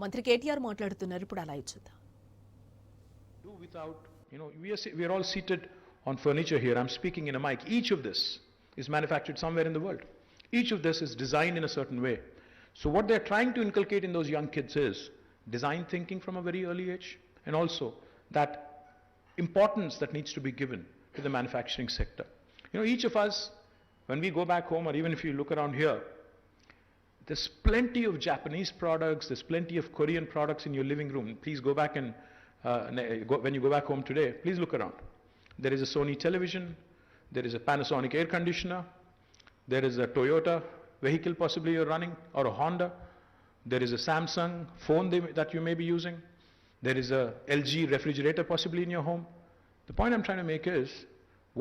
మంత్రి కేటీఆర్ మాట్లాడుతున్నారు. ఇప్పుడు అలా ఇచ్చేద్దాం. Do without, we are all seated on furniture here. I'm speaking in a mic. Each of this is manufactured somewhere in the world. Each of this is designed in a certain way. So what they're trying to inculcate in those young kids is design thinking from a very early age, and also that importance that needs to be given to the manufacturing sector. Each of us, when we go back home, or even if you look around here, there's plenty of Japanese products, there's plenty of Korean products in your living room. Please go back and when you go back home today, please look around. There is a Sony television, there is a Panasonic air conditioner, there is a Toyota vehicle possibly you're running, or a Honda, there is a Samsung phone that you may be using, there is a LG refrigerator possibly in your home. The point I'm trying to make is,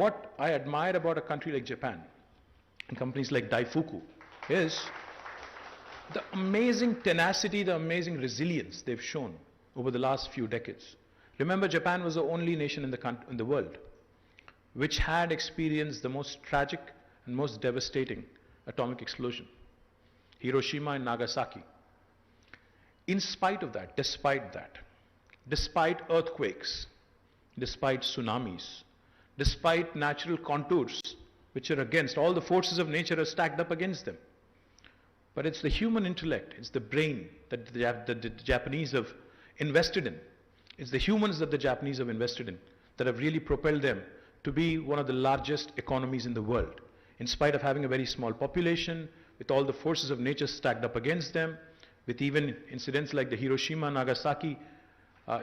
what I admire about a country like Japan and companies like Daifuku is the amazing tenacity, the amazing resilience they've shown over the last few decades. Remember, Japan was the only nation in the world which had experienced the most tragic and most devastating atomic explosion, Hiroshima and Nagasaki. In spite of that, despite earthquakes, despite tsunamis, despite natural contours which are against, all the forces of nature are stacked up against them. But it's the human intellect, it's the brain that the Japanese have invested in. It's the humans that the Japanese have invested in that have really propelled them to be one of the largest economies in the world. In spite of having a very small population, with all the forces of nature stacked up against them, with even incidents like the Hiroshima-Nagasaki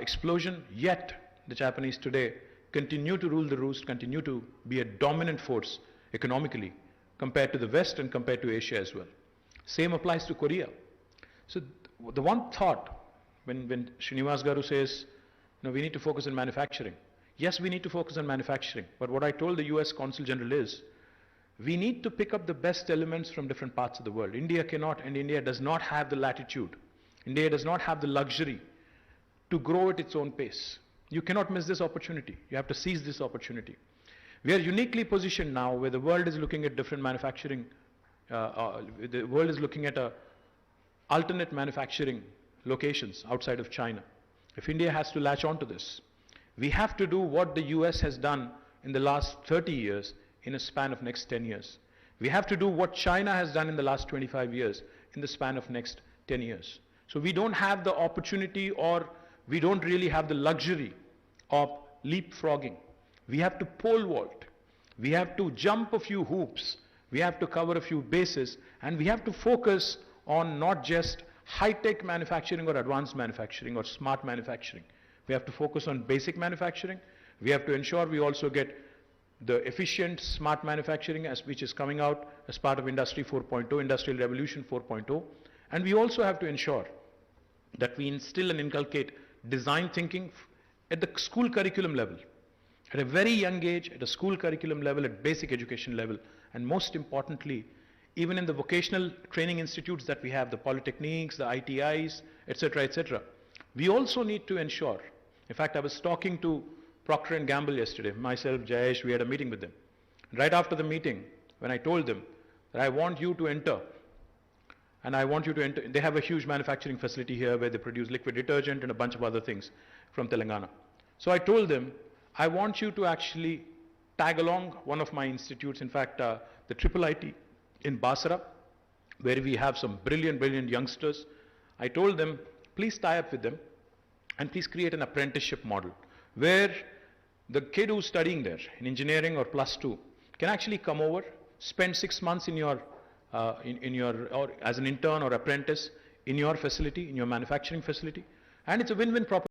explosion, yet the Japanese today continue to rule the roost, continue to be a dominant force economically compared to the West and compared to Asia as well. Same applies to Korea. So the one thought, when Srinivas Garu says, we need to focus on manufacturing. Yes, we need to focus on manufacturing. But what I told the US Consul General is, we need to pick up the best elements from different parts of the world. India cannot, and India does not have the latitude. India does not have the luxury to grow at its own pace. You cannot miss this opportunity. You have to seize this opportunity. We are uniquely positioned now where the world is looking at different manufacturing, the world is looking at alternate manufacturing locations outside of China. If India has to latch onto this, we have to do what the US has done in the last 30 years in a span of next 10 years. We have to do what China has done in the last 25 years in the span of next 10 years. So we don't have the opportunity, or we don't really have the luxury of leapfrogging. We have to pole vault. We have to jump a few hoops. We have to cover a few bases, and we have to focus on not just high-tech manufacturing or advanced manufacturing or smart manufacturing. We have to focus on basic manufacturing. We have to ensure we also get the efficient, smart manufacturing which is coming out as part of Industry 4.0, Industrial Revolution 4.0. And we also have to ensure that we instill and inculcate design thinking at the school curriculum level, at a very young age, at a school curriculum level, at basic education level, and most importantly, even in the vocational training institutes that we have, the polytechniques, the ITIs, etc., etc. We also need to ensure, in fact, I was talking to Procter & Gamble yesterday, myself, Jayesh, we had a meeting with them. Right after the meeting, when I told them that I want you to enter, and I want you to enter, they have a huge manufacturing facility here where they produce liquid detergent and a bunch of other things from Telangana. So I told them, I want you to actually tag along one of my institutes, in fact, the Triple IT in Basra, where we have some brilliant youngsters. I told them, please tie up with them and please create an apprenticeship model where the kid who's studying there in engineering or +2 can actually come over, spend 6 months or as an intern or apprentice in your facility, in your manufacturing facility, and it's a win-win proposition.